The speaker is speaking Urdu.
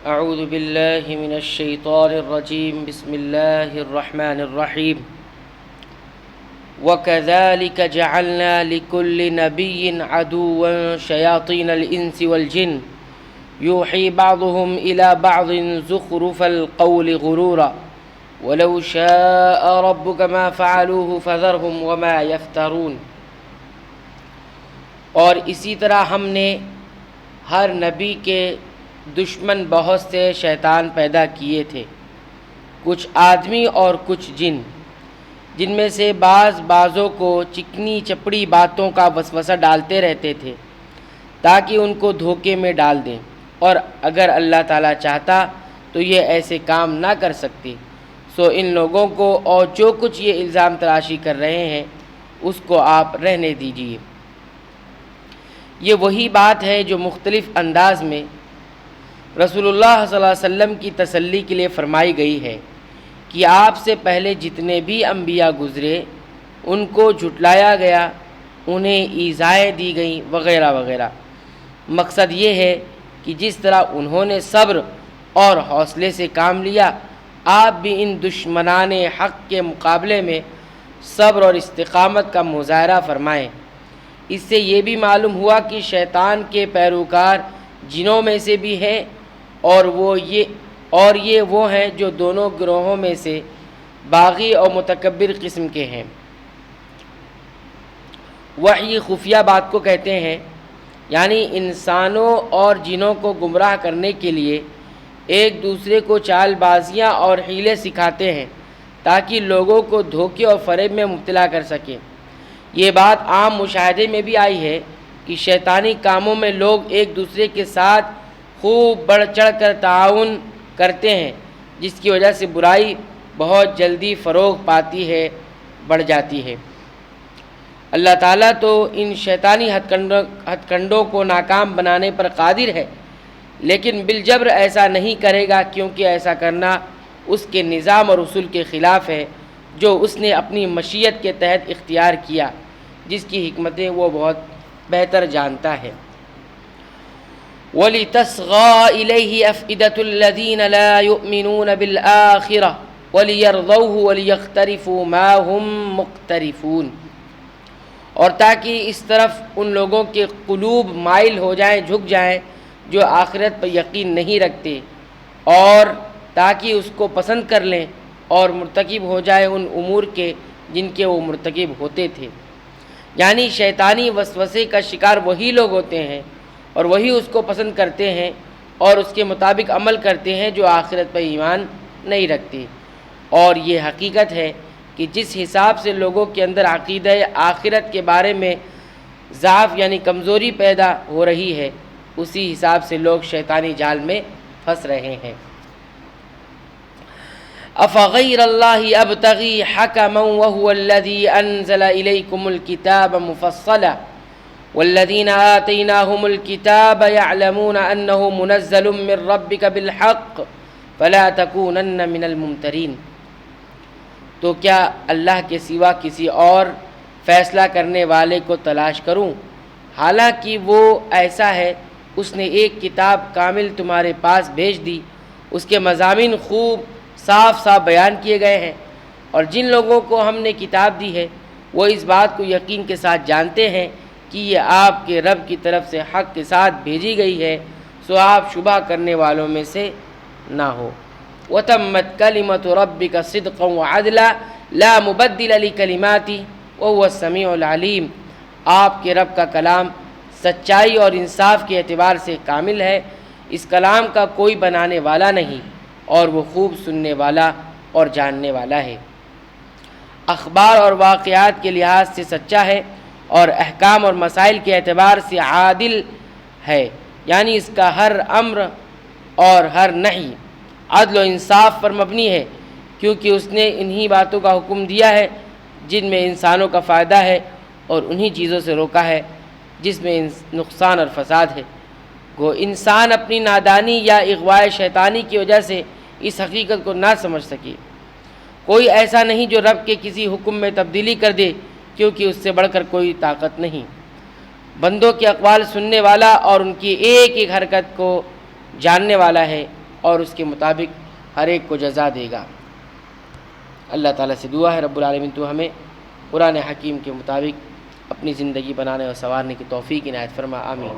اعوذ باللہ من الشیطان الرجیم بسم اللہ الرحمن الرحیم وَكَذَلِكَ جَعَلْنَا لِكُلِّ نَبِيٍّ عَدُوًّا شَيَاطِينَ الْإِنسِ وَالْجِنِّ يُوحِي بَعْضُهُمْ إِلَى بَعْضٍ زُخْرُفَ الْقَوْلِ غُرُورًا وَلَوْ شَاءَ رَبُّكَ مَا فَعَلُوهُ فَذَرْهُمْ وَمَا يَفْتَرُونَ۔ اور اسی طرح ہم نے ہر نبی کے دشمن بہت سے شیطان پیدا کیے تھے، کچھ آدمی اور کچھ جن، جن میں سے بعضوں کو چکنی چپڑی باتوں کا وسوسہ ڈالتے رہتے تھے تاکہ ان کو دھوکے میں ڈال دیں، اور اگر اللہ تعالیٰ چاہتا تو یہ ایسے کام نہ کر سکتے۔ سو ان لوگوں کو اور جو کچھ یہ الزام تراشی کر رہے ہیں اس کو آپ رہنے دیجیے۔ یہ وہی بات ہے جو مختلف انداز میں رسول اللہ صلی اللہ علیہ وسلم کی تسلی کے لیے فرمائی گئی ہے کہ آپ سے پہلے جتنے بھی انبیاء گزرے ان کو جھٹلایا گیا، انہیں ایذائیں دی گئیں وغیرہ وغیرہ۔ مقصد یہ ہے کہ جس طرح انہوں نے صبر اور حوصلے سے کام لیا، آپ بھی ان دشمنان حق کے مقابلے میں صبر اور استقامت کا مظاہرہ فرمائیں۔ اس سے یہ بھی معلوم ہوا کہ شیطان کے پیروکار جنوں میں سے بھی ہیں، اور یہ وہ ہیں جو دونوں گروہوں میں سے باغی اور متکبر قسم کے ہیں۔ وحی خفیہ بات کو کہتے ہیں، یعنی انسانوں اور جنوں کو گمراہ کرنے کے لیے ایک دوسرے کو چال بازیاں اور حیلے سکھاتے ہیں تاکہ لوگوں کو دھوکے اور فریب میں مبتلا کر سکیں۔ یہ بات عام مشاہدے میں بھی آئی ہے کہ شیطانی کاموں میں لوگ ایک دوسرے کے ساتھ خوب بڑھ چڑھ کر تعاون کرتے ہیں، جس کی وجہ سے برائی بہت جلدی فروغ پاتی ہے، بڑھ جاتی ہے۔ اللہ تعالیٰ تو ان شیطانی ہتھ کنڈوں کو ناکام بنانے پر قادر ہے، لیکن بالجبر ایسا نہیں کرے گا، کیونکہ ایسا کرنا اس کے نظام اور اصول کے خلاف ہے جو اس نے اپنی مشیت کے تحت اختیار کیا، جس کی حکمتیں وہ بہت بہتر جانتا ہے۔ وَلِتَصْغَىٰ إِلَيْهِ أَفْئِدَةُ الَّذِينَ لَا يُؤْمِنُونَ بِالْآخِرَةِ وَلِيَرْضَوْهُ وَلِيَقْتَرِفُوا مَا هُمْ مُقْتَرِفُونَ، اور تاکہ اس طرف ان لوگوں کے قلوب مائل ہو جائیں، جھک جائیں جو آخرت پر یقین نہیں رکھتے، اور تاکہ اس کو پسند کر لیں اور مرتکب ہو جائے ان امور کے جن کے وہ مرتکب ہوتے تھے۔ یعنی شیطانی وسوسے کا شکار وہی لوگ ہوتے ہیں اور وہی اس کو پسند کرتے ہیں اور اس کے مطابق عمل کرتے ہیں جو آخرت پر ایمان نہیں رکھتے۔ اور یہ حقیقت ہے کہ جس حساب سے لوگوں کے اندر عقیدہ آخرت کے بارے میں ضعف یعنی کمزوری پیدا ہو رہی ہے، اسی حساب سے لوگ شیطانی جال میں پھنس رہے ہیں۔ أَفَغَيْرَ اللَّهِ أَبْتَغِي حَكَمًا وَهُوَ الَّذِي أَنزَلَ إِلَيْكُمُ الْكِتَابَ مُفَصَّلًا وَالَّذِينَ آتَيْنَاهُمُ الْكِتَابَ يَعْلَمُونَ أَنَّهُ مُنَزَّلٌ مِّن رَّبِّكَ بِالْحَقِّ فَلَا تَكُونَنَّ مِنَ الْمُمْتَرِينَ۔ تو کیا اللہ کے سوا کسی اور فیصلہ کرنے والے کو تلاش کروں، حالانکہ وہ ایسا ہے اس نے ایک کتاب کامل تمہارے پاس بھیج دی، اس کے مضامین خوب صاف صاف بیان کیے گئے ہیں، اور جن لوگوں کو ہم نے کتاب دی ہے وہ اس بات کو یقین کے ساتھ جانتے ہیں کہ یہ آپ کے رب کی طرف سے حق کے ساتھ بھیجی گئی ہے، سو آپ شبہ کرنے والوں میں سے نہ ہو۔ وَتَمَّتْ كَلِمَةُ رَبِّكَ صِدْقًا وَعَدْلًا لَا مُبَدِّلَ لِكَلِمَاتِهِ وَهُوَ السَّمِيعُ الْعَلِيمُ۔ آپ کے رب کا کلام سچائی اور انصاف کے اعتبار سے کامل ہے، اس کلام کا کوئی بنانے والا نہیں، اور وہ خوب سننے والا اور جاننے والا ہے۔ اخبار اور واقعات کے لحاظ سے سچا ہے، اور احکام اور مسائل کے اعتبار سے عادل ہے، یعنی اس کا ہر امر اور ہر نہی عدل و انصاف پر مبنی ہے، کیونکہ اس نے انہی باتوں کا حکم دیا ہے جن میں انسانوں کا فائدہ ہے، اور انہی چیزوں سے روکا ہے جس میں نقصان اور فساد ہے۔ گو انسان اپنی نادانی یا اغواء شیطانی کی وجہ سے اس حقیقت کو نہ سمجھ سکے۔ کوئی ایسا نہیں جو رب کے کسی حکم میں تبدیلی کر دے، کیونکہ اس سے بڑھ کر کوئی طاقت نہیں۔ بندوں کے اقوال سننے والا اور ان کی ایک ایک حرکت کو جاننے والا ہے، اور اس کے مطابق ہر ایک کو جزا دے گا۔ اللہ تعالیٰ سے دعا ہے رب العالمین تو ہمیں قرآن حکیم کے مطابق اپنی زندگی بنانے اور سنوارنے کی توفیق عنایت فرما، آمین۔